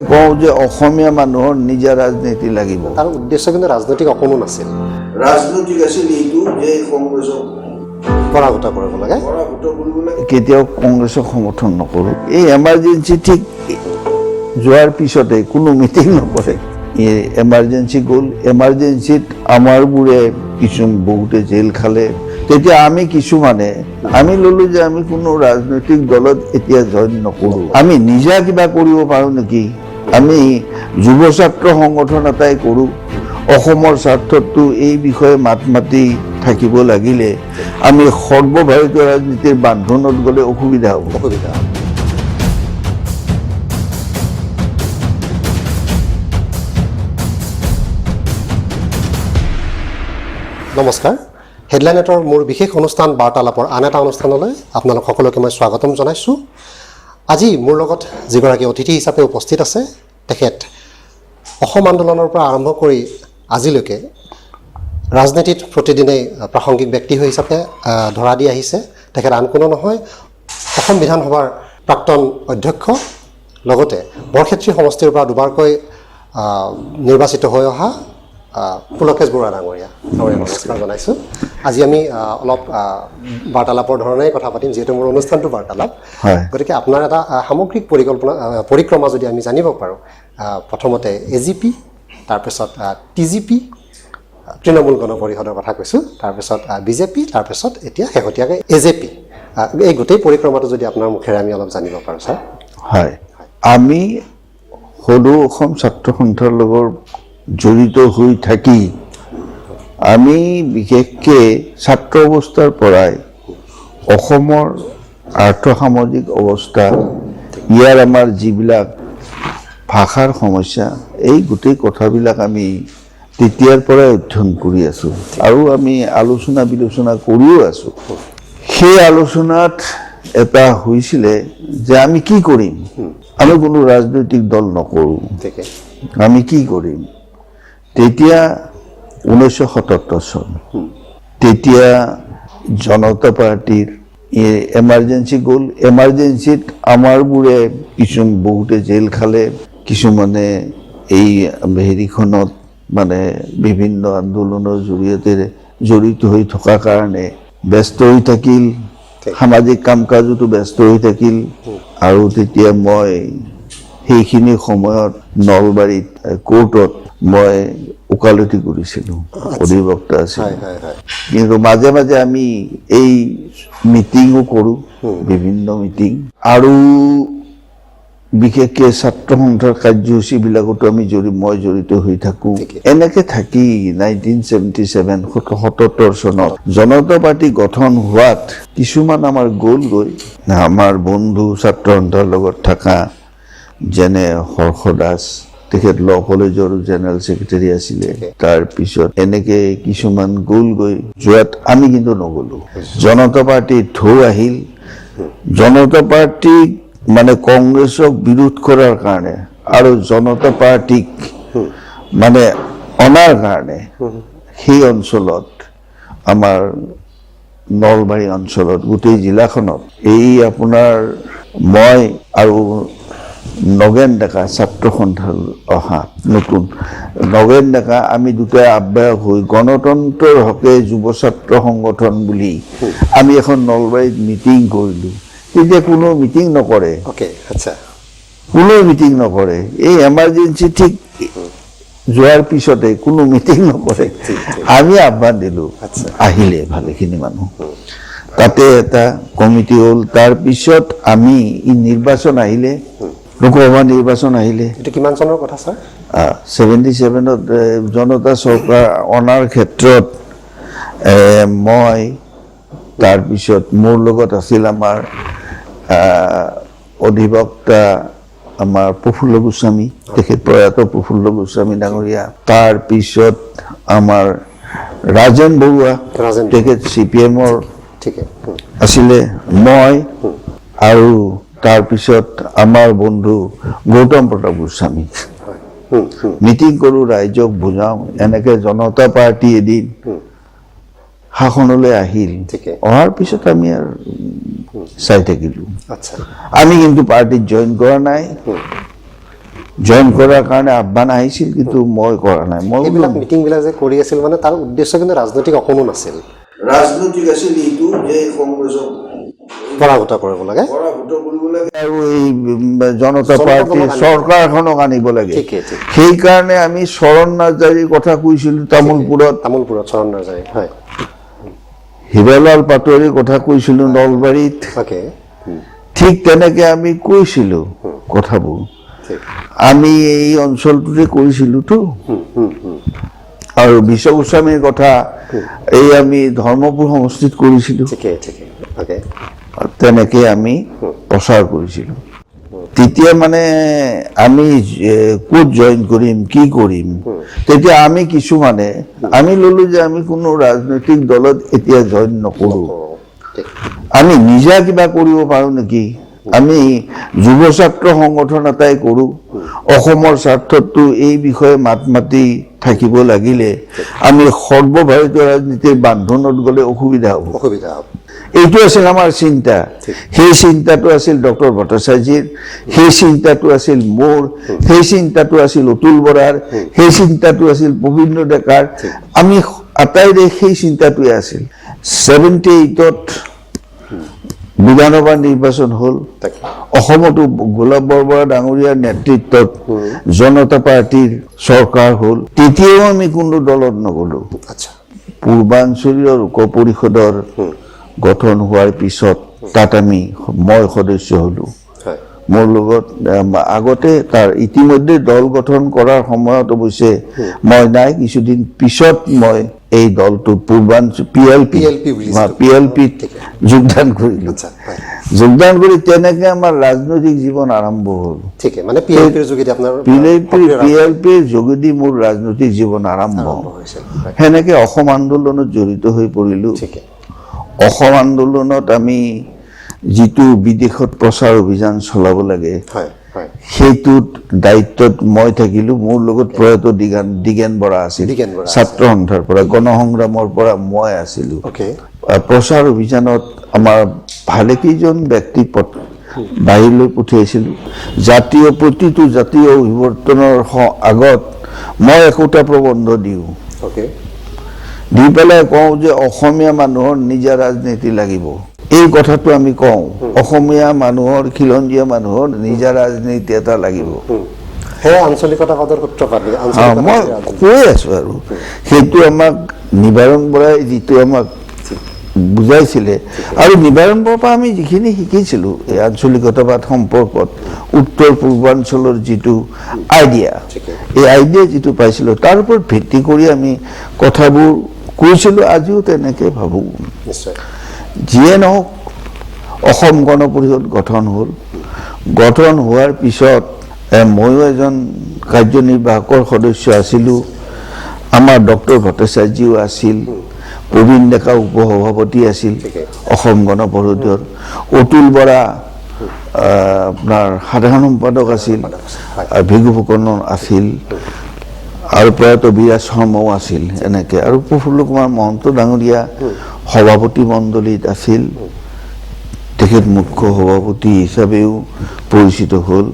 কওঁ যে অসমীয়া মানুহৰ নিজা ৰাজনীতি লাগিব। তাৰ উদ্দেশ্য কিন্তু ৰাজনৈতিক অকণো নাছিল। ৰাজনৈতিক আছিল এইটো যে কংগ্ৰেছক পৰাভূত কৰিব লাগে। কেতিয়াও কংগ্ৰেছক সমৰ্থন নকৰোঁ। এই এমাৰ্জেঞ্চি ঠিক যোৱাৰ পিছতে কোনো মিটিং নকৰে। এমাৰ্জেঞ্চি গ'ল, এমাৰ্জেঞ্চিত আমাৰবোৰে বহুতে জেল খালে। তেতিয়া আমি কিছুমানে আমি ল'লোঁ যে আমি কোনো ৰাজনৈতিক দলত এতিয়া জইন নকৰোঁ, আমি নিজা কিবা কৰিব পাৰোঁ নেকি। আমি যুৱ ছাত্ৰ সংগঠন এটাই কৰোঁ। অসমৰ স্বাৰ্থতো এই বিষয়ে মাত মাতি থাকিব লাগিলে আমি সৰ্বভাৰতীয় ৰাজনীতিৰ বান্ধোনত গ'লে অসুবিধা হ'ব। নমস্কাৰ, হেডলাইন নেটৰ মোৰ বিশেষ অনুষ্ঠান বাৰ্তালাপৰ আন এটা অনুষ্ঠানলৈ আপোনালোক সকলোকে মই স্বাগতম জনাইছোঁ। আজি মোৰ লগত যিগৰাকী অতিথি হিচাপে উপস্থিত আছে, তেখেত অসম আন্দোলনৰ পৰা আৰম্ভ কৰি আজিলৈকে ৰাজনীতিত প্ৰতিদিনেই প্ৰাসংগিক ব্যক্তি হিচাপে ধৰা দি আহিছে। তেখেত আন কোনো নহয়, অসম বিধানসভাৰ প্ৰাক্তন অধ্যক্ষ, লগতে বৰক্ষেত্ৰী সমষ্টিৰ পৰা দুবাৰকৈ নিৰ্বাচিত হৈ অহা পুলকেশ বৰুৱা ডাঙৰীয়া। নমস্কাৰ জনাইছোঁ। আজি আমি অলপ বাৰ্তালাপৰ ধৰণেই কথা পাতিম, যিহেতু মোৰ অনুষ্ঠানটো বাৰ্তালাপ। গতিকে আপোনাৰ এটা সামগ্ৰিক পৰিক্ৰমা যদি আমি জানিব পাৰোঁ। প্ৰথমতে AGP, তাৰপিছত TGP, তৃণমূল গণ পৰিষদৰ কথা কৈছোঁ, তাৰপিছত BJP, তাৰপিছত এতিয়া শেহতীয়াকৈ AJP। এই গোটেই পৰিক্ৰমাটো যদি আপোনাৰ মুখেৰে আমি অলপ জানিব পাৰোঁ ছাৰ। হয়, আমি সদৌ অসম ছাত্ৰ সন্থাৰ লগত জড়িত হৈ থাকি আমি বিশেষকৈ ছাত্ৰ অৱস্থাৰ পৰাই অসমৰ আৰ্থ সামাজিক অৱস্থা, ইয়াৰ আমাৰ যিবিলাক ভাষাৰ সমস্যা, এই গোটেই কথাবিলাক আমি তেতিয়াৰ পৰাই অধ্যয়ন কৰি আছোঁ আৰু আমি আলোচনা বিলোচনা কৰিও আছোঁ। সেই আলোচনাত এটা হৈছিলে যে আমি কি কৰিম, আমি কোনো ৰাজনৈতিক দল নকৰোঁ, আমি কি কৰিম। তেতিয়া 1977 চন, তেতিয়া জনতা পাৰ্টিৰ এমাৰ্জেঞ্চি গ'ল। এমাৰ্জেঞ্চিত আমাৰবোৰে বহুতে জেল খালে, কিছুমানে এই হেৰিখনত মানে বিভিন্ন আন্দোলনৰ জৰিয়তে জড়িত হৈ থকাৰ কাৰণে ব্যস্ত হৈ থাকিল, সামাজিক কাম কাজতো ব্যস্ত হৈ থাকিল। আৰু তেতিয়া মই সেইখিনি সময়ত নলবাৰীত কোৰ্টত মই ওকালতি কৰিছিলোঁ, অধিবক্তা আছিলোঁ। কিন্তু মাজে মাজে আমি এই মিটিঙো কৰোঁ, বিভিন্ন মিটিং, আৰু বিশেষকৈ ছাত্ৰ সন্থাৰ কাৰ্যসূচীবিলাকতো মই জড়িত হৈ থাকোঁ। এনেকৈ থাকি 1977 চনত জনতা পাৰ্টি গঠন হোৱাত কিছুমান আমাৰ গ'লগৈ। আমাৰ বন্ধু ছাত্ৰ সন্থাৰ লগত থকা যেনে হৰ্ষ দাস, তেখেত ল কলেজৰ জেনেৰেল ছেক্ৰেটাৰী আছিলে। তাৰপিছত এনেকৈ কিছুমান গ'লগৈ, যোৱাত আমি কিন্তু নগ'লোঁ। জনতা পাৰ্টিৰ ঢৌ আহিল। জনতা পাৰ্টিক মানে কংগ্ৰেছক বিৰোধ কৰাৰ কাৰণে আৰু জনতা পাৰ্টিক মানে অনাৰ কাৰণে সেই অঞ্চলত, আমাৰ নলবাৰী অঞ্চলত, গোটেই জিলাখনত এই আপোনাৰ মই আৰু নগেন ডেকা, ছাত্ৰ সন্থাৰ অহা নতুন নগেন ডেকা, আমি দুটাই আহ্বায়ক হৈ গণতন্ত্ৰৰ হকে যুৱ ছাত্ৰ সংগঠন বুলি আমি এখন নলবাৰীত মিটিং কৰিলোঁ। তেতিয়া কোনো মিটিং নকৰে, কোনো মিটিং নকৰে। এই এমাৰ্জেঞ্চি ঠিক যোৱাৰ পিছতে কোনো মিটিং নকৰে। আমি আহ্বান দিলোঁ, আহিলে ভালেখিনি মানুহ, তাতে এটা কমিটি হ'ল। তাৰপিছত আমি নিৰ্বাচন আহিলে, লোকসভা নিৰ্বাচন আহিলে। এইটো কিমান চনৰ কথা ছাৰ? 77ত জনতা চৰকাৰ অনাৰ ক্ষেত্ৰত মই, তাৰপিছত মোৰ লগত আছিল আমাৰ অধিবক্তা আমাৰ প্ৰফুল্ল গোস্বামী, তেখেত প্ৰয়াত প্ৰফুল্ল গোস্বামী ডাঙৰীয়া। তাৰপিছত আমাৰ ৰাজেন বৰুৱা, তেখেত CPM-ৰ আছিলে, মই, আৰু তাৰপিছত আমাৰ বন্ধু গৌতম প্ৰতাপ গোস্বামী। মিটিং কৰোঁ, ৰাইজক বুজাওঁ। এনেকৈ জনতা পাৰ্টি এদিন শাসনলৈ আহিল। অহাৰ পিছত আমি আৰু চাই থাকিলোঁ। আমি কিন্তু পাৰ্টিত জইন কৰা নাই। জইন কৰাৰ কাৰণে আহ্বান আহিছিল, কিন্তু মই কৰা নাই। মই এইবিলাক মিটিংবিলাক যে কৰি আছিল মানে তাৰ উদ্দেশ্য কিন্তু ৰাজনৈতিক অকণো নাছিল, ৰাজনৈতিক আছিল এইটো যে কংগ্ৰেছক পৰাভূত কৰিব লাগে। পৰাভূত কৰিব লাগে আৰু এই জনতা পাৰ্টীৰ চৰকাৰখনক আনিব লাগে। ঠিকেই ঠিক সেইকাৰণে আমি চৰণ নাৰ্জাৰীৰ কথা কৈছিলোঁ তামোলপুৰত, চৰণ নাৰ্জাৰী, হয়। হীৰালাল পাটোৱাৰীৰ কথা কৈছিলোঁ নলবাৰীত। অ'কে, ঠিক তেনেকে আমি কৈছিলোঁ কথাবোৰ। ঠিক আমি এই অঞ্চলটোতে কৰিছিলোঁতো। আৰু বিশ্ব গোস্বামীৰ কথা এই আমি ধৰ্মপুৰ সমষ্টিত কৰিছিলোঁ। ঠিকেই ঠিকেই, অ'কে, তেনেকে আমি প্ৰচাৰ কৰিছিলোঁ। তেতিয়া মানে আমি ক'ত জইন কৰিম, কি কৰিম, তেতিয়া আমি কিছুমানে আমি ল'লোঁ যে আমি কোনো ৰাজনৈতিক দলত এতিয়া জইন নকৰোঁ, ঠিক আমি নিজা কিবা কৰিব পাৰোঁ নেকি। আমি যুৱ ছাত্ৰ সংগঠন এটাই কৰোঁ। অসমৰ স্বাৰ্থতটো এই বিষয়ে মাত মাতি থাকিব লাগিলে আমি সৰ্বভাৰতীয় ৰাজনীতিৰ বান্ধোনত গ'লে অসুবিধা হ'ব। এইটো আছিল আমাৰ চিন্তা। সেই চিন্তাটো আছিল ডক্টৰ ভট্টাচাৰ্যৰ, সেই চিন্তাটো আছিল মোৰ, সেই চিন্তাটো আছিল অতুল বৰাৰ, সেই চিন্তাটো আছিল প্ৰবীন্দ্ৰ ডেকাৰ। আমি আটাইৰে সেই চিন্তাটোৱে আছিল। 78ত বিধানসভা নিৰ্বাচন হ'ল। অসমতো গোলাপ বৰবৰা ডাঙৰীয়াৰ নেতৃত্বত জনতা পাৰ্টীৰ চৰকাৰ হ'ল। তেতিয়াও আমি কোনো দলত নগ'লোঁ। পূৰ্বাঞ্চলীয় লোক পৰিষদৰ গঠন হোৱাৰ পিছত তাত মই সদস্য হ'লোঁ। মোৰ লগত আগতে তাৰ ইতিমধ্যে দল গঠন কৰাৰ সময়ত অৱশ্যে মই নাই, কিছুদিন পিছত মই এই দলটোত PLPত যোগদান কৰিলোঁ। যোগদান কৰি তেনেকে আমাৰ ৰাজনৈতিক জীৱন আৰম্ভ হ'ল। PLPৰ যোগেদি মোৰ ৰাজনৈতিক জীৱন আৰম্ভ হৈছিল। সেনেকে অসম আন্দোলনত জড়িত হৈ পৰিলোঁ। অসম আন্দোলনত আমি যিটো বিদেশত প্ৰচাৰ অভিযান চলাব লাগে সেইটোত দায়িত্বত মই থাকিলোঁ। মোৰ লগত প্ৰয়াত দিগেন বৰা আছিল, ছাত্ৰ সন্থাৰ পৰা, গণসংগ্ৰামৰ পৰা মই আছিলোঁ। প্ৰচাৰ অভিযানত আমাৰ ভালেকেইজন ব্যক্তিক বাহিৰলৈ পঠিয়াইছিলোঁ। প্ৰতিটো জাতীয় অভিৱৰ্তনৰ আগত মই একোটা প্ৰবন্ধ দিওঁ, দি পেলাই কওঁ যে অসমীয়া মানুহৰ নিজা ৰাজনীতি লাগিব। এই কথাটো আমি কওঁ, অসমীয়া মানুহৰ, খিলঞ্জীয়া মানুহৰ নিজা ৰাজনীতি এটা লাগিব। মই কৈ আছোঁ আৰু সেইটো আমাক নিবাৰণ বৰাই যিটো আমাক বুজাইছিলে, আৰু নিবাৰণ বৰাৰ পৰা আমি যিখিনি শিকিছিলোঁ এই আঞ্চলিকতাবাদ সম্পৰ্কত, উত্তৰ পূৰ্বাঞ্চলৰ যিটো আইডিয়া, এই আইডিয়া যিটো পাইছিলোঁ তাৰ ওপৰত ভিত্তি কৰি আমি কথাবোৰ কৈছিলোঁ। আজিও তেনেকৈ ভাবোঁ। যিয়ে নহওক, অসম গণ পৰিষদ গঠন হ'ল। গঠন হোৱাৰ পিছত ময়ো এজন কাৰ্যনিৰ্বাহকৰ সদস্য আছিলোঁ। আমাৰ ডক্টৰ ভট্টাচাৰ্যও আছিল, প্ৰবীণ ডেকা উপসভাপতি আছিল অসম গণ পৰিষদৰ, অতুল বৰা আপোনাৰ সাধাৰণ সম্পাদক আছিল, ভিগু ফুকন আছিল, আৰু প্ৰয়াত বিৰাজ শৰ্মাও আছিল এনেকৈ, আৰু প্ৰফুল্ল কুমাৰ মহন্ত ডাঙৰীয়া সভাপতি মণ্ডলীত আছিল। তেখেত মুখ্য সভাপতি হিচাপেও পৰিচিত হ'ল।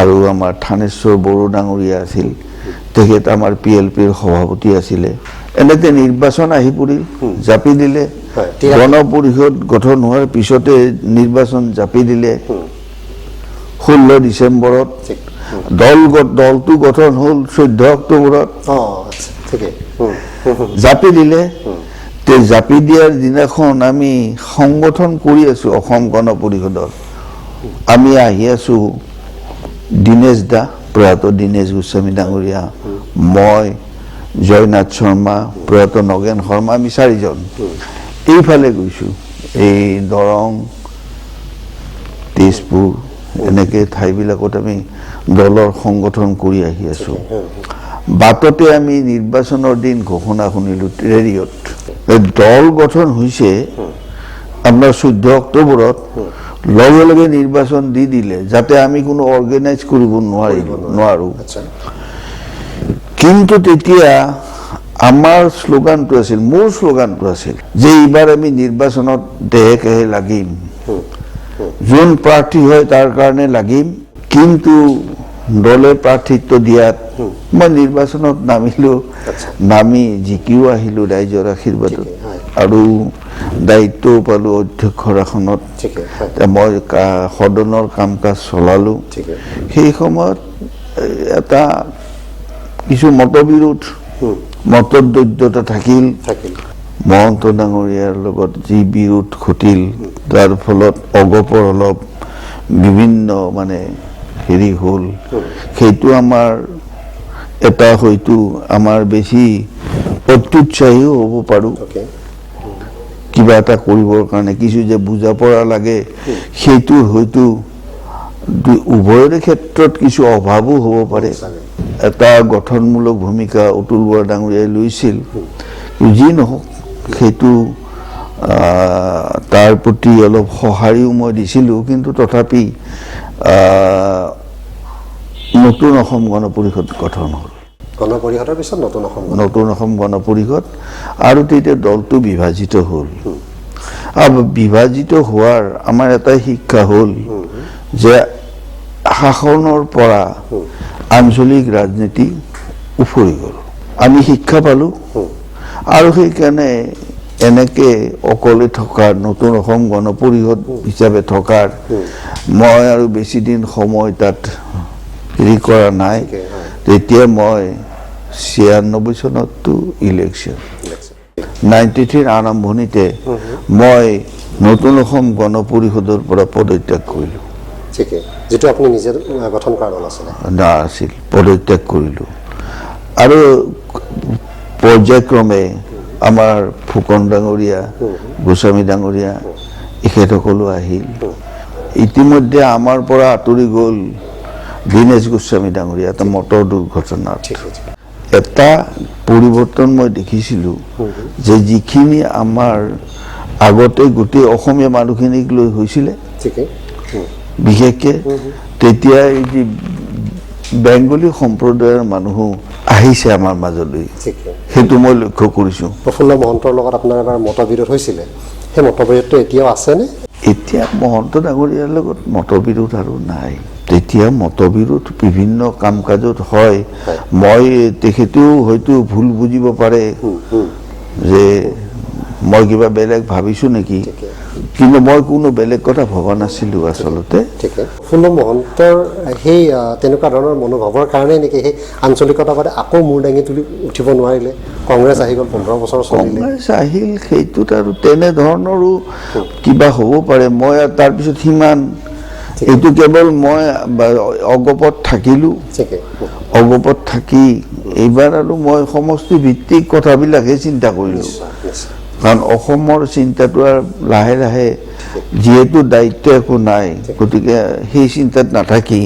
আৰু আমাৰ থানেশ্বৰ বড়ো ডাঙৰীয়া আছিল, তেখেত আমাৰ PLPৰ সভাপতি আছিলে। এনেকৈ নিৰ্বাচন আহি পৰিল, জাপি দিলে। গণ পৰিষদ গঠন হোৱাৰ পিছতে নিৰ্বাচন জাপি দিলে 16 ডিচেম্বৰত। দলটো গঠন হ'ল 14 অক্টোবৰত, জাপি দিলে। জাপি দিয়াৰ দিনাখন আমি সংগঠন কৰি আছোঁ অসম গণ পৰিষদৰ। আমি আহি আছোঁ, দীনেশ দা, প্ৰয়াত দীনেশ গোস্বামী ডাঙৰীয়া, মই, জয়নাথ শৰ্মা, প্ৰয়াত নগেন শৰ্মা, আমি 4জন এইফালে গৈছোঁ। এই দৰং, তেজপুৰ এনেকৈ ঠাইবিলাকত আমি দলৰ সংগঠন কৰি আহি আছোঁ। বাটতে আমি নিৰ্বাচনৰ দিন ঘোষণা শুনিলোঁ ৰেডিঅ'ত। দল গঠন হৈছে আপোনাৰ 14 অক্টোবৰত, লগে লগে নিৰ্বাচন দি দিলে যাতে আমি কোনো অৰ্গেনাইজ কৰিব নোৱাৰোঁ। কিন্তু তেতিয়া আমাৰ শ্লোগানটো আছিল, মোৰ শ্লোগানটো আছিল যে এইবাৰ আমি নিৰ্বাচনত দেহে কেহে লাগিম, যোন প্ৰাৰ্থী হয় তাৰ কাৰণে লাগিম, কিন্তু দলে প্ৰাৰ্থিত্ব দিয়াত মই নিৰ্বাচনত নামিলোঁ, নামি জিকিও আহিলোঁ ৰাইজৰ আশীৰ্বাদত আৰু দায়িত্বও পালোঁ অধ্যক্ষৰ আসনত। মই সদনৰ কাম কাজ চলালোঁ। সেই সময়ত এটা কিছু মতবিৰোধ মতদ্বৈধ্যতা থাকিল। মহন্ত ডাঙৰীয়াৰ লগত যি বিৰোধ ঘটিল তাৰ ফলত অগপৰ অলপ বিভিন্ন মানে হেৰি হ'ল। সেইটো আমাৰ এটা হয়তো আমাৰ বেছি অত্যুৎসাহীও হ'ব পাৰোঁ কিবা এটা কৰিবৰ কাৰণে, কিছু যে বুজা পৰা লাগে সেইটো হয়তো উভয়ৰে ক্ষেত্ৰত কিছু অভাৱো হ'ব পাৰে। এটা গঠনমূলক ভূমিকা অতুল বৰা ডাঙৰীয়াই লৈছিল, যি নহওক সেইটো তাৰ প্ৰতি অলপ সঁহাৰিও মই দিছিলোঁ। কিন্তু তথাপি নতুন অসম গণ পৰিষদ গঠন হ'ল। গণপৰিষদৰ পিছত নতুন অসম গণ পৰিষদ আৰু তেতিয়া দলটো বিভাজিত হ'ল। আৰু বিভাজিত হোৱাৰ আমাৰ এটাই শিক্ষা হ'ল যে শাসনৰ পৰা আঞ্চলিক ৰাজনীতি উফৰি গ'ল। আমি শিক্ষা পালোঁ আৰু সেইকাৰণে এনেকে অকলে থকাৰ, নতুন অসম গণ পৰিষদ হিচাপে থকাৰ মই আৰু বেছি দিন সময় তাত হেৰি কৰা নাই। তেতিয়া মই 96 চনততো ইলেকশ্যন 93 আৰম্ভণিতে মই নতুন অসম গণ পৰিষদৰ পৰা পদত্যাগ কৰিলোঁ। যিটো আপুনি নিজে গঠন কৰা দল আছিলে নাছিল, পদত্যাগ কৰিলোঁ। আৰু পৰ্যায়ক্ৰমে আমাৰ ফুকন ডাঙৰীয়া, গোস্বামী ডাঙৰীয়া এখেতসকলো আহিল। ইতিমধ্যে আমাৰ পৰা আঁতৰি গ'ল দীনেশ গোস্বামী ডাঙৰীয়া এটা মটৰ দুৰ্ঘটনাত। এটা পৰিৱৰ্তন মই দেখিছিলোঁ যে যিখিনি আমাৰ আগতে গোটেই অসমীয়া মানুহখিনিক লৈ হৈছিলে, বিশেষকৈ তেতিয়া এই যি বেংগলী সম্প্ৰদায়ৰ মানুহো আহিছে আমাৰ মাজলৈ, সেইটো মই লক্ষ্য কৰিছোঁ। প্ৰফুল্ল মহন্তৰ লগত আপোনাৰ এবাৰ মতবিৰোধ হৈছিলে, সেই মতবিৰোধটো এতিয়াও আছেনে? এতিয়া মহন্ত ডাঙৰীয়াৰ লগত মতবিৰোধ আৰু নাই। তেতিয়া মতবিৰোধ বিভিন্ন কাম কাজত হয়। মই তেখেতেও হয়তো ভুল বুজিব পাৰে যে মই কিবা বেলেগ ভাবিছোঁ নেকি, কিন্তু মই কোনো বেলেগ কথা ভবা নাছিলোঁ আচলতে। প্ৰফুল্ল মহন্তৰ সেই তেনেকুৱা ধৰণৰ মনোভাৱৰ কাৰণেই নেকি সেই আঞ্চলিকতাবাদে আকৌ মূৰ দাঙি তুলি উঠিব নোৱাৰিলে? কংগ্ৰেছ আহি গ'ল, 15 বছৰ চলিলে। কংগ্ৰেছ আহিল, সেইটোত আৰু তেনেধৰণৰো কিবা হ'ব পাৰে। মই তাৰপিছত সিমান এইটো কেৱল মই অগপত থাকিলোঁ। অগপত থাকি এইবাৰ আৰু মই সমষ্টি ভিত্তিক কথাবিলাকহে চিন্তা কৰিলোঁ। কাৰণ অসমৰ চিন্তাটো আৰু লাহে লাহে যিহেতু দায়িত্ব একো নাই, গতিকে সেই চিন্তাত নাথাকি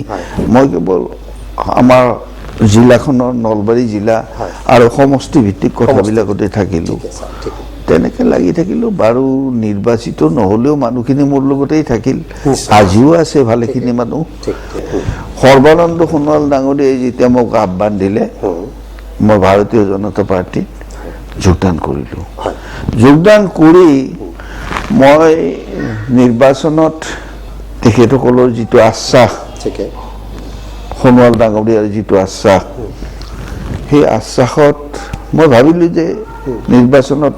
মই কেৱল আমাৰ জিলাখনৰ নলবাৰী জিলা আৰু সমষ্টি ভিত্তিক কথাবিলাকতে থাকিলোঁ। তেনেকৈ লাগি থাকিলোঁ। বাৰু নিৰ্বাচিত নহ'লেও মানুহখিনি মোৰ লগতেই থাকিল, আজিও আছে ভালেখিনি মানুহ। সৰ্বানন্দ সোণোৱাল ডাঙৰীয়াই যেতিয়া মোক আহ্বান দিলে, মই ভাৰতীয় জনতা পাৰ্টীত যোগদান কৰিলোঁ। যোগদান কৰি মই নিৰ্বাচনত তেখেতসকলৰ যিটো আশ্বাস, সোণোৱাল ডাঙৰীয়াৰ যিটো আশ্বাস, সেই আশ্বাসত মই ভাবিলোঁ যে নিৰ্বাচনত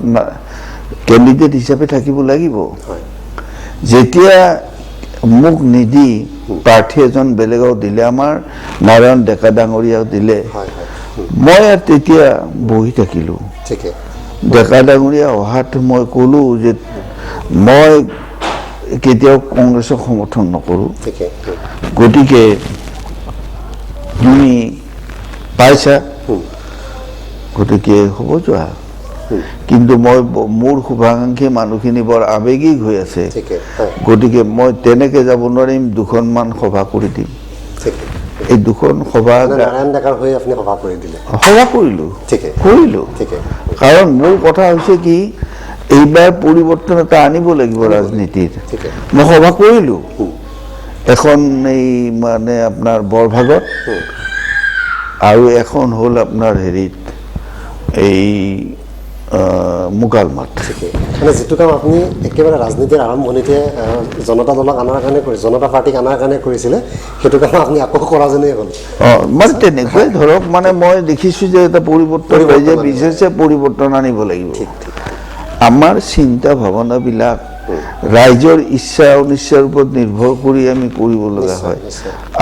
কেণ্ডিডেট হিচাপে থাকিব লাগিব। যেতিয়া মোক নিদি প্ৰাৰ্থী এজন বেলেগক দিলে, আমাৰ নাৰায়ণ ডেকা ডাঙৰীয়াক দিলে, মই তেতিয়া বহি থাকিলোঁ। ডেকা ডাঙৰীয়া অহাত মই ক'লোঁ যে মই কেতিয়াও কংগ্ৰেছক সমৰ্থন নকৰোঁ, গতিকে তুমি পাইছা, গতিকে হ'ব যোৱা। কিন্তু মই মোৰ শুভাকাংক্ষী মানুহখিনি বৰ আৱেগিক হৈ আছে, গতিকে মই তেনেকৈ যাব নোৱাৰিম, দুখনমান সভা কৰি দিম। এই দুখন সভা কৰিলোঁ। কাৰণ মোৰ কথা হৈছে কি, এইবাৰ পৰিৱৰ্তন এটা আনিব লাগিব ৰাজনীতিৰ। মই সভা কৰিলোঁ এখন এই মানে আপোনাৰ বৰভাগত, আৰু এখন হ'ল আপোনাৰ হেৰিত এই মুকালমাত। ঠিকেই, মানে যিটো কাম আপুনি একেবাৰে ৰাজনীতিৰ আৰম্ভণিতে জনতা দলক অনাৰ কাৰণে জনতা পাৰ্টিক অনাৰ কাৰণে কৰিছিলে, সেইটো কাম আপুনি আকৌ কৰা যেনেই হ'ল। মানে তেনেকুৱাই ধৰক, মানে মই দেখিছোঁ যে এটা পৰিৱৰ্তন হৈ যে বিশেষে পৰিৱৰ্তন আনিব লাগিব। আমাৰ চিন্তা ভাৱনাবিলাক ৰাইজৰ ইচ্ছা অনিচ্ছাৰ ওপৰত নিৰ্ভৰ কৰি আমি কৰিব লগা হয়,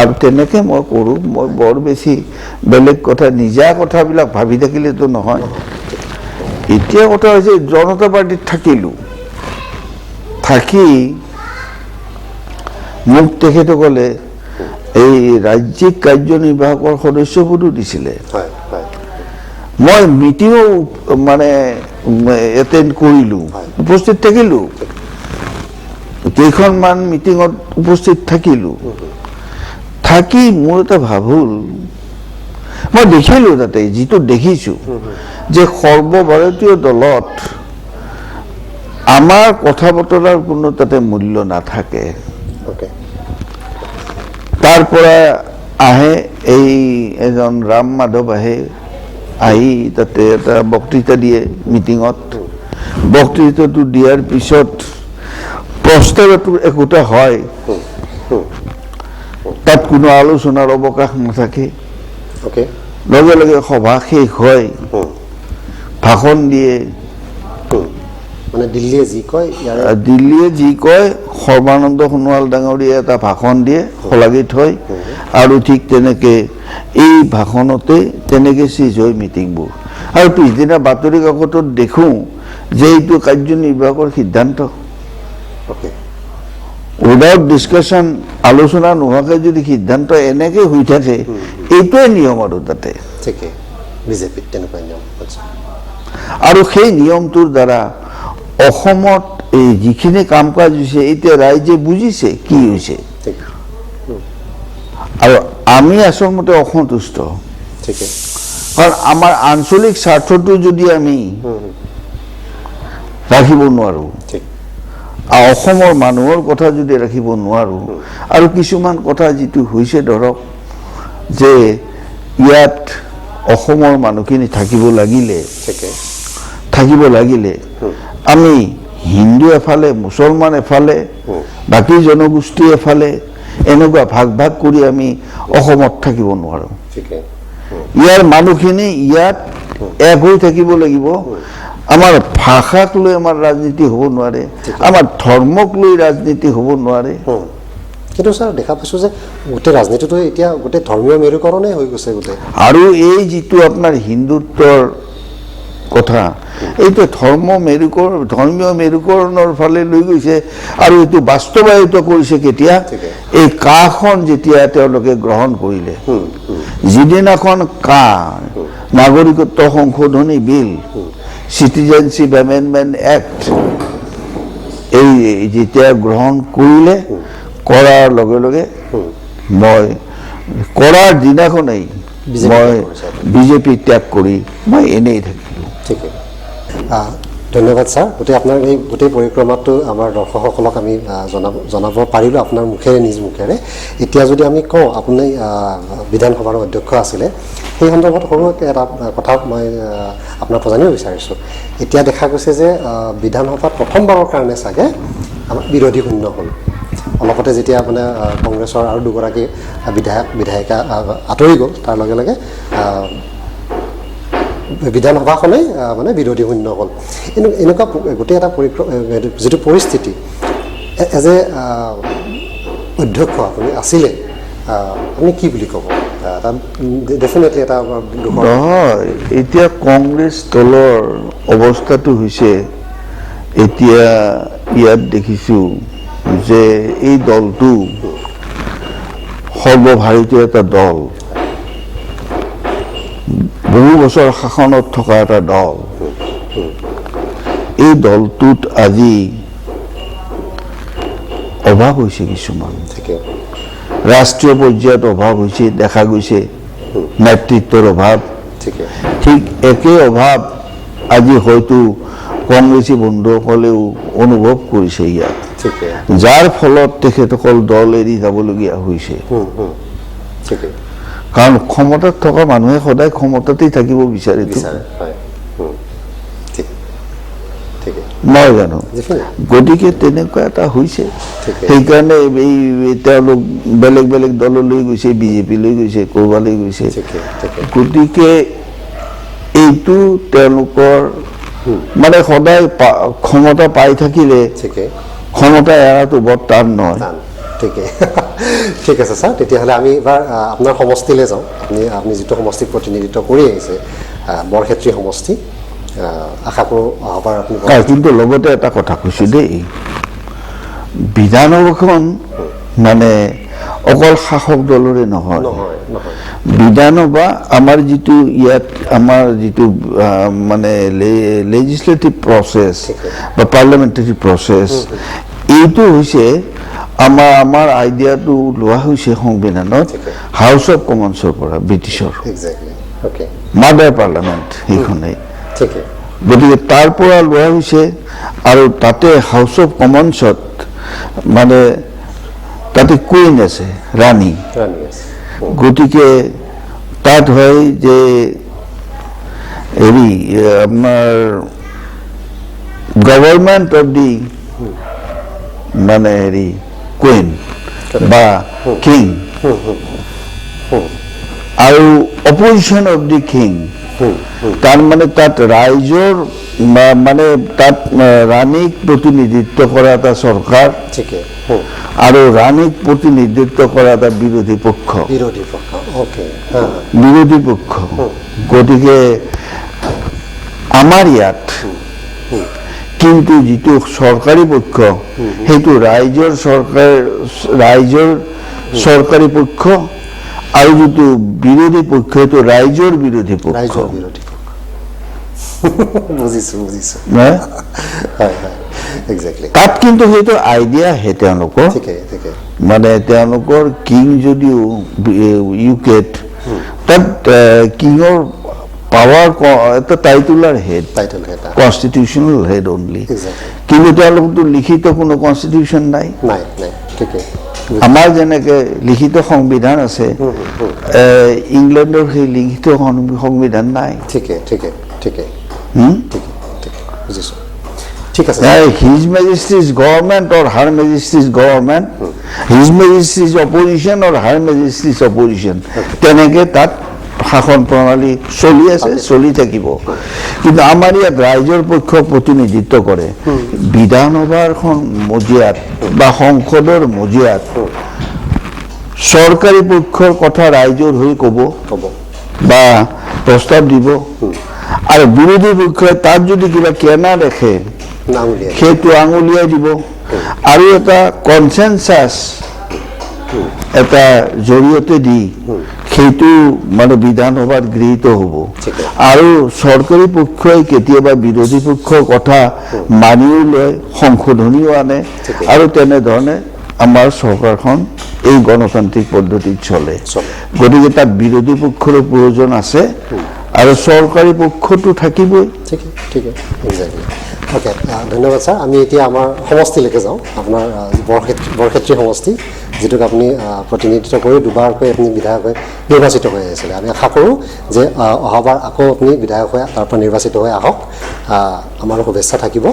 আৰু তেনেকৈ মই কৰোঁ। মই বৰ বেছি বেলেগ কথা নিজা কথাবিলাক ভাবি থাকিলেতো নহয়। এতিয়া কথা হৈছে জনতা পাৰ্টিত থাকিলোঁ, থাকি মোক তেখেতসকলে এই ৰাজ্যিক কাৰ্যনিৰ্বাহকৰ সদস্যপদো দিছিলে। মই মিটিঙো মানে এটেণ্ড কৰিলোঁ, উপস্থিত থাকিলোঁ, কেইখনমান মিটিঙত উপস্থিত থাকিলোঁ। থাকি মোৰ এটা ভাৱ হ'ল, মই দেখিলোঁ তাতে যিটো দেখিছোঁ যে সৰ্বভাৰতীয় দলত আমাৰ কথা বতৰাৰ কোনো তাতে মূল্য নাথাকে। তাৰ পৰা আহে এই এজন ৰাম মাধৱ আহি তাতে এটা বক্তৃতা দিয়ে মিটিঙত। বক্তৃতাটো দিয়াৰ পিছত প্ৰস্তাৱটো একোটা হয়, তাত কোনো আলোচনাৰ অৱকাশ নাথাকে। লগে লগে সভা শেষ হয়, ভাষণ দিয়ে। মানে দিল্লীয়ে যি কয় সৰ্বানন্দ সোণোৱাল ডাঙৰীয়াই এটা ভাষণ দিয়ে, শলাগি থয়, আৰু ঠিক তেনেকৈ এই ভাষণতে তেনেকৈ চেজ হয় মিটিংবোৰ। আৰু পিছদিনা বাতৰি কাকতত দেখোঁ যে এইটো কাৰ্যনিৰ্বাহকৰ সিদ্ধান্ত। উইদাউট ডিছকাশ্যন, আলোচনা নোহোৱাকৈ যদি সিদ্ধান্ত এনেকৈ হৈ থাকে, এইটোৱে নিয়ম আৰু তাতে। বিজেপিত তেনেকুৱা নিয়ম, আৰু সেই নিয়মটোৰ দ্বাৰা অসমত এই যিখিনি কাম কাজ হৈছে, এতিয়া ৰাইজে বুজিছে কি হৈছে, আৰু আমি আচলতে অসন্তুষ্ট। কাৰণ আমাৰ আঞ্চলিক স্বাৰ্থটো যদি আমি ৰাখিব নোৱাৰোঁ, অসমৰ মানুহৰ কথা যদি ৰাখিব নোৱাৰোঁ, আৰু কিছুমান কথা যিটো হৈছে ধৰক যে ইয়াত অসমৰ মানুহখিনি থাকিব লাগিলে আমি হিন্দু এফালে, মুছলমান এফালে, বাকী জনগোষ্ঠী এফালে, এনেকুৱা ভাগ ভাগ কৰি আমি অসমত থাকিব নোৱাৰোঁ। ইয়াৰ মানুহখিনি ইয়াত এক হৈ থাকিব লাগিব। আমাৰ ভাষাক লৈ আমাৰ ৰাজনীতি হ'ব নোৱাৰে, আমাৰ ধৰ্মক লৈ ৰাজনীতি হ'ব নোৱাৰে। কিন্তু ছাৰ দেখা পাইছোঁ যে গোটেই ৰাজনীতিটো এতিয়া গোটেই ধৰ্মীয় মেৰুকৰণেই হৈ গৈছে গোটেই। আৰু এই যিটো আপোনাৰ হিন্দুত্বৰ কথা, এইটো ধৰ্মীয় মেৰুকৰণৰ ফালে লৈ গৈছে, আৰু এইটো বাস্তৱায়িত কৰিছে কেতিয়া? এই কাখন যেতিয়া তেওঁলোকে গ্ৰহণ কৰিলে, যিদিনাখন নাগৰিকত্ব সংশোধনী বিল, চিটিজেনশ্বিপ এমেণ্ডমেণ্ট এক্ট, এই যেতিয়া গ্ৰহণ কৰিলে, কৰাৰ লগে লগে মই কৰাৰ দিনাখনেই মই বিজেপি ত্যাগ কৰি মই এনেই থাকিলোঁ। ধন্যবাদ ছাৰ। আপোনাৰ এই গোটেই পৰিক্ৰমাটো আমাৰ দৰ্শকসকলক আমি জনাব পাৰিলোঁ আপোনাৰ মুখেৰে, নিজ মুখেৰে। এতিয়া যদি আমি কওঁ, আপুনি বিধানসভাৰ অধ্যক্ষ আছিলে, সেই সন্দৰ্ভত সৰুকৈ এটা কথা মই আপোনাক জানিব বিচাৰিছোঁ। এতিয়া দেখা গৈছে যে বিধানসভাত প্ৰথমবাৰৰ কাৰণে চাগে আমাৰ বিৰোধী শূন্য হ'ল। অলপতে যেতিয়া মানে কংগ্ৰেছৰ আৰু দুগৰাকী বিধায়িকা আঁতৰি গ'ল, তাৰ লগে লগে বিধানসভাখনেই মানে বিৰোধী শূন্য হ'ল। এনেকুৱা গোটেই এটা যিটো পৰিস্থিতি, এজ এ অধ্যক্ষ আপুনি আছিলে, আপুনি কি বুলি ক'ব? ডেফিনেটলি এটা নহয়। এতিয়া কংগ্ৰেছ দলৰ অৱস্থাটো হৈছে, এতিয়া ইয়াত দেখিছোঁ যে এই দলটো সৰ্বভাৰতীয় এটা দল, বহু বছৰ শাসনত থকা এটা দল। এই দলটোত আজি অভাৱ হৈছে, কিছুমান ৰাষ্ট্ৰীয় পৰ্যায়ত অভাৱ হৈছে, দেখা গৈছে নেতৃত্বৰ অভাৱ। ঠিক একে অভাৱ আজি হয়তো কংগ্ৰেছী বন্ধুসকলেও অনুভৱ কৰিছে ইয়াত, যাৰ ফলত তেখেতসকল দল এৰি যাবলগীয়া হৈছে। কাৰণ ক্ষমতাত থকা মানুহে সদায় ক্ষমতাতেই থাকিব বিচাৰে। নহয় জানো Definitely. গতিকে তেনেকুৱা এটা হৈছে ঠিকে। সেইকাৰণে এই তেওঁলোক বেলেগ বেলেগ দললৈ গৈছে বিজেপিলৈ গৈছে ক'ৰবালৈ গৈছে ঠিকে ঠিকে গতিকে এইটো তেওঁলোকৰ মানে সদায় ক্ষমতা পাই থাকিলে ঠিকে ক্ষমতা এৰাটো বৰ টান নহয় টান ঠিকে ঠিক আছে ছাৰ তেতিয়াহ'লে আমি এবাৰ আপোনাৰ সমষ্টিলৈ যাওঁ আপুনি যিটো সমষ্টিক প্ৰতিনিধিত্ব কৰি আহিছে বৰক্ষেত্ৰী সমষ্টি আশা কৰোঁ অহাবাৰ আপুনি কিন্তু লগতে এটা কথা কৈছোঁ দেই বিধানসভাখন মানে অকল শাসক দলৰে নহয় নহয় নহয় বিধানসভা আমাৰ যিটো ইয়াত আমাৰ যিটো মানে লেজিসলেটিভ প্ৰচেছ বা পাৰ্লিয়ামেণ্টাৰী প্ৰচেছ এইটো হৈছে আমাৰ আইডিয়াটো লোৱা হৈছে সংবিধানত হাউচ অফ কমনছৰ পৰা ব্ৰিটিছৰ এক্সেক্টলি অ'কে মাডাৰ পাৰ্লিয়ামেণ্ট সেইখনেই ঠিকে গতিকে তাৰ পৰা লোৱা হৈছে আৰু তাতে হাউচ অফ কমনছত মানে তাতে কুইন আছে ৰাণী ৰাণী আছে গতিকে তাত হয় যে হেৰি আপোনাৰ গভৰ্ণমেণ্ট অফ দি মানে হেৰি কুইন বা কিং আৰু অপজিশ্যন অফ দি কিং তাৰমানে তাত ৰাইজৰ মানে তাত ৰাণীক প্ৰতিনিধিত্ব কৰা এটা চৰকাৰ ঠিকে আৰু ৰাণীক প্ৰতিনিধিত্ব কৰা এটা বিৰোধী পক্ষ বিৰোধী পক্ষ অ'কে বিৰোধী পক্ষ গতিকে আমাৰ ইয়াত কিন্তু যিটো চৰকাৰী পক্ষ সেইটো ৰাইজৰ চৰকাৰী পক্ষ আৰু যিটো বিৰোধী পক্ষ সেইটো ৰাইজৰ বিৰোধী পক্ষ ৰাইজৰ বিৰোধী পক্ষ বুজিছোঁ নহয়? হয় হয় এক্সেক্টলি তাত কিন্তু সেইটো আইডিয়া আহে তেওঁলোকৰ ঠিকে ঠিকে মানে তেওঁলোকৰ কিং যদিও ইউকেত তাত কিঙৰ পাৱাৰ এটা টাইটুলাৰ হেড টাইটেল এটা কনষ্টিটিউচনেল হেড অনলি এক্সেক্টলি কিন্তু তেওঁলোকতো লিখিত কোনো কনষ্টিটিউচন নাই নাই নাই ঠিকে আমাৰ যেনেকে লিখিত সংবিধান আছে ইংলেণ্ডৰ সেই লিখিত সংবিধান নাই ঠিকে ঠিকে ঠিকে হুম? ঠিকে ঠিকে বুজিছোঁ ঠিক আছে His Majesty's government or Her Majesty's government, His Majesty's opposition or Her Majesty's opposition. তেনেকে তাত শাসন প্ৰণালী চলি আছে চলি থাকিব কিন্তু আমাৰ ইয়াত ৰাইজৰ পক্ষ প্ৰতিনিধিত্ব কৰে বিধানসভাৰ মজিয়াত বা সংসদৰ মজিয়াত চৰকাৰী পক্ষৰ কথা ৰাইজৰ হৈ ক'ব বা প্ৰস্তাৱ দিব আৰু বিৰোধী পক্ষই তাত যদি কিবা কেনা দেখে সেইটো আঙুলিয়াই দিব আৰু এটা কনচেনচাছ এটা জৰিয়তে দি সেইটো মানে বিধানসভাত গৃহীত হ'ব আৰু চৰকাৰী পক্ষই কেতিয়াবা বিৰোধী পক্ষৰ কথা মানিও লয় সংশোধনীও আনে আৰু তেনেধৰণে আমাৰ চৰকাৰখন এই গণতান্ত্ৰিক পদ্ধতিত চলে গতিকে তাত বিৰোধী পক্ষৰো প্ৰয়োজন আছে আৰু চৰকাৰী পক্ষটো থাকিবই ঠিক ঠিক এক্সেক্টলি অ'কে ধন্যবাদ ছাৰ আমি এতিয়া আমাৰ সমষ্টিলৈকে যাওঁ আপোনাৰ বৰক্ষেত্ৰী সমষ্টি যিটোক আপুনি প্ৰতিনিধিত্ব কৰি দুবাৰকৈ আপুনি বিধায়ক হৈ নিৰ্বাচিত হৈ আহিছিলে আমি আশা কৰোঁ যে অহাবাৰ আকৌ আপুনি বিধায়ক হৈ তাৰ পৰা নিৰ্বাচিত হৈ আহক আমাৰো শুভেচ্ছা থাকিব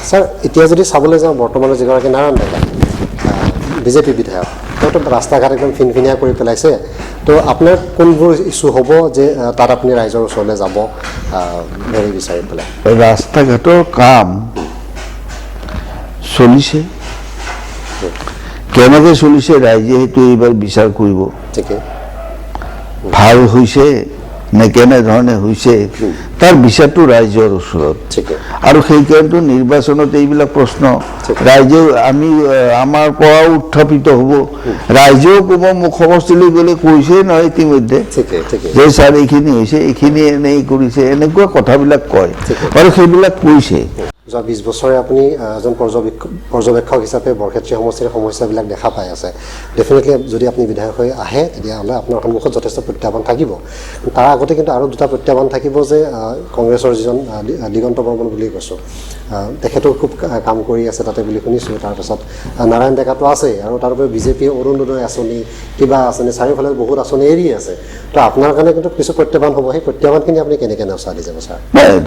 ছাৰ এতিয়া যদি চাবলৈ যাওঁ বৰ্তমানৰ যিগৰাকী নাৰায়ণ ডেকা বিজেপি বিধায়ক তেওঁতো ৰাস্তা ঘাট একদম ফিনফিনীয়া কৰি পেলাইছে তো আপোনাৰ কোনবোৰ ইছ্যু হ'ব যে তাত আপুনি ৰাইজৰ ওচৰলৈ যাব ধৰি বিচাৰি পেলাই ৰাস্তা ঘাটৰ কাম চলিছে কেনেকৈ চলিছে ৰাইজে সেইটো এইবাৰ বিচাৰ কৰিব ঠিকে ভাল হৈছে নে কেনেধৰণে হৈছে তাৰ বিচাৰটো ৰাইজৰ ওচৰত ঠিকে আৰু সেইকাৰণেতো নিৰ্বাচনত এইবিলাক প্ৰশ্ন ৰাইজেও আমি আমাৰ পৰাও উত্থাপিত হ'ব ৰাইজেও ক'ব মোক সমষ্টিলৈ গ'লে কৈছেই নহয় ইতিমধ্যে ঠিকে ঠিকে যে ছাৰ এইখিনি হৈছে এইখিনি এনেই কৰিছে এনেকুৱা কথাবিলাক কয় আৰু সেইবিলাক কৈছে যোৱা 20 বছৰে আপুনি এজন পৰ্যবেক্ষক হিচাপে বৰক্ষেত্ৰী সমষ্টিৰ সমস্যাবিলাক দেখা পাই আছে ডেফিনেটলি যদি আপুনি বিধায়ক হৈ আহে তেতিয়াহ'লে আপোনাৰ সন্মুখত যথেষ্ট প্ৰত্যাহ্বান থাকিব তাৰ আগতে কিন্তু আৰু দুটা প্ৰত্যাহ্বান থাকিব যে কংগ্ৰেছৰ যিজন দিগন্ত বৰ্মন বুলি কৈছোঁ তেখেতেও খুব কাম কৰি আছে তাতে বুলি শুনিছোঁ তাৰপাছত নাৰায়ণ ডেকাটো আছে আৰু তাৰ উপৰি বিজেপিয়ে অৰুণোদয় আঁচনি কিবা আঁচনি চাৰিওফালে বহুত আঁচনি এৰি আছে তো আপোনাৰ কাৰণে কিন্তু কিছু প্ৰত্যাহ্বান হ'ব সেই প্ৰত্যাহ্বানখিনি আপুনি কেনেকৈ নেওচা দি যাব ছাৰ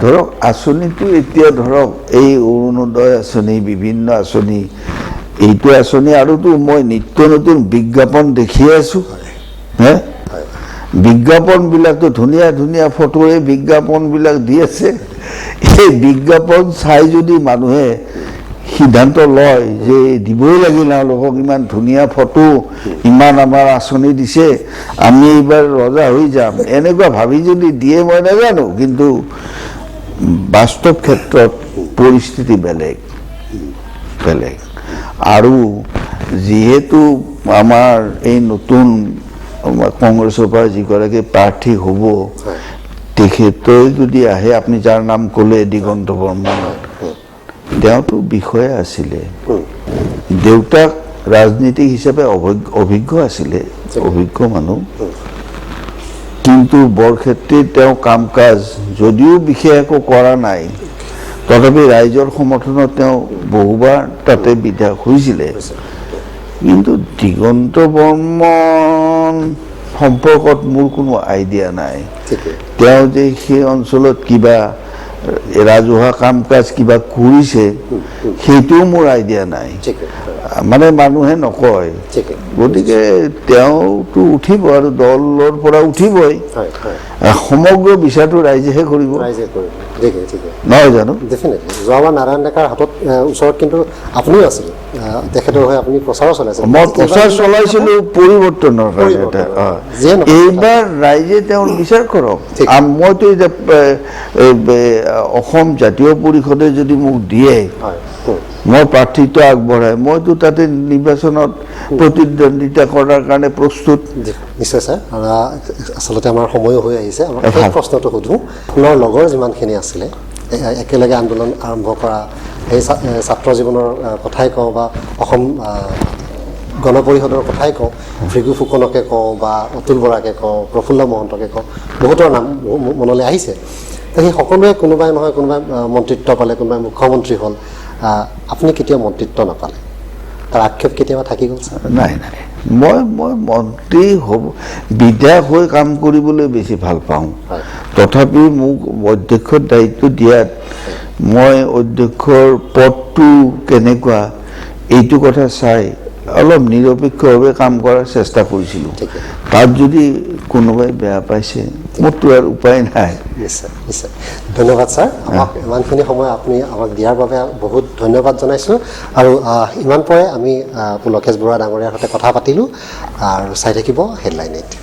ধৰক আঁচনিটো এতিয়া ধৰক এই অৰুণোদয় আঁচনি বিভিন্ন আঁচনি এইটো আঁচনি আৰুতো মই নিত্য নতুন বিজ্ঞাপন দেখি আছোঁ হে বিজ্ঞাপনবিলাকতো ধুনীয়া ধুনীয়া ফটোৰে বিজ্ঞাপনবিলাক দি আছে এই বিজ্ঞাপন চাই যদি মানুহে সিদ্ধান্ত লয় যে দিবই লাগিল তেওঁলোকক ইমান ধুনীয়া ফটো ইমান আমাৰ আঁচনি দিছে আমি এইবাৰ ৰজা হৈ যাম এনেকুৱা ভাবি যদি দিয়ে মই নাজানো কিন্তু বাস্তৱ ক্ষেত্ৰত পৰিস্থিতি বেলেগ বেলেগ আৰু যিহেতু আমাৰ এই নতুন কংগ্ৰেছৰ পৰা যিগৰাকী প্ৰাৰ্থী হ'ব তেখেতে যদি আহে আপুনি যাৰ নাম ক'লে দিগন্ত বৰ্মন তেওঁতো বিষয়া আছিলে দেউতাক ৰাজনীতিক হিচাপে অভিজ্ঞ আছিলে অভিজ্ঞ মানুহ কিন্তু বৰক্ষেত্ৰীত তেওঁ কাম কাজ যদিও বিশেষ একো কৰা নাই তথাপি ৰাইজৰ সমৰ্থনত তেওঁ বহুবাৰ তাতে বিধায়ক হৈছিলে কিন্তু দিগন্ত বৰ্মন সম্পৰ্কত মোৰ কোনো আইডিয়া নাই তেওঁ যে সেই অঞ্চলত কিবা ৰাজহুৱা কাম কাজ কিবা কৰিছে সেইটোও মোৰ আইডিয়া নাই মানে মানুহে নকয় গতিকে তেওঁতো উঠিব আৰু দলৰ পৰা উঠিবই সমগ্ৰ বিচাৰটো ৰাইজেহে কৰিব নহয় জানো ডেফিনেটলি যোৱাবাৰ নাৰায়ণ ডেকাৰ হাতত ওচৰত কিন্তু আপুনিও আছিল তেখেতৰ হৈ আপুনি প্ৰচাৰো চলাইছিল মই প্ৰচাৰ চলাইছিলোঁ পৰিৱৰ্তনৰ কাৰণে এইবাৰ ৰাইজে তেওঁৰ বিচাৰ কৰক মইতো এতিয়া অসম জাতীয় পৰিষদে যদি মোক দিয়ে মই প্ৰাৰ্থিত্ব আগবঢ়াই মইতো তাতে নিৰ্বাচনত প্ৰতিদ্বন্দ্বিতা কৰাৰ কাৰণে প্ৰস্তুত নিশ্চয় ছাৰ আচলতে আমাৰ সময়ো হৈ আহিছে আমাৰ সেই প্ৰশ্নটো সোধোঁ আপোনাৰ লগৰ যিমানখিনি আছিলে একেলগে আন্দোলন আৰম্ভ কৰা সেই ছাত্ৰ জীৱনৰ কথাই কওঁ বা অসম গণ পৰিষদৰ কথাই কওঁ ভৃগু ফুকনকে কওঁ বা অতুল বৰাকে কওঁ প্ৰফুল্ল মহন্তকে কওঁ বহুতৰ নাম মনলৈ আহিছে সেই সকলোৱে কোনোবাই নহয় কোনোবাই মন্ত্ৰিত্ব পালে কোনোবাই মুখ্যমন্ত্ৰী হ'ল আপুনি কেতিয়াও মন্ত্ৰিত্ব নাপালে তাৰ আক্ষেপ কেতিয়াবা থাকি গ'ল ছাৰ নাই নাই মই মন্ত্ৰী হ'ব বিধায়ক হৈ কাম কৰিবলৈ বেছি ভাল পাওঁ তথাপি মোক অধ্যক্ষৰ দায়িত্ব দিয়াত মই অধ্যক্ষৰ পদটো কেনেকুৱা এইটো কথা চাই অলপ নিৰপেক্ষভাৱে কাম কৰাৰ চেষ্টা কৰিছিলোঁ তাত যদি কোনোবাই বেয়া পাইছে মোৰতো আৰু উপায় নাই নিশ্চয় নিশ্চয় ধন্যবাদ ছাৰ আমাক ইমানখিনি সময় আপুনি আমাক দিয়াৰ বাবে বহুত ধন্যবাদ জনাইছোঁ আৰু ইমান পৰে আমি পুলকেশ বৰুৱা ডাঙৰীয়াৰ সৈতে কথা পাতিলোঁ আৰু চাই থাকিব হেডলাইন 8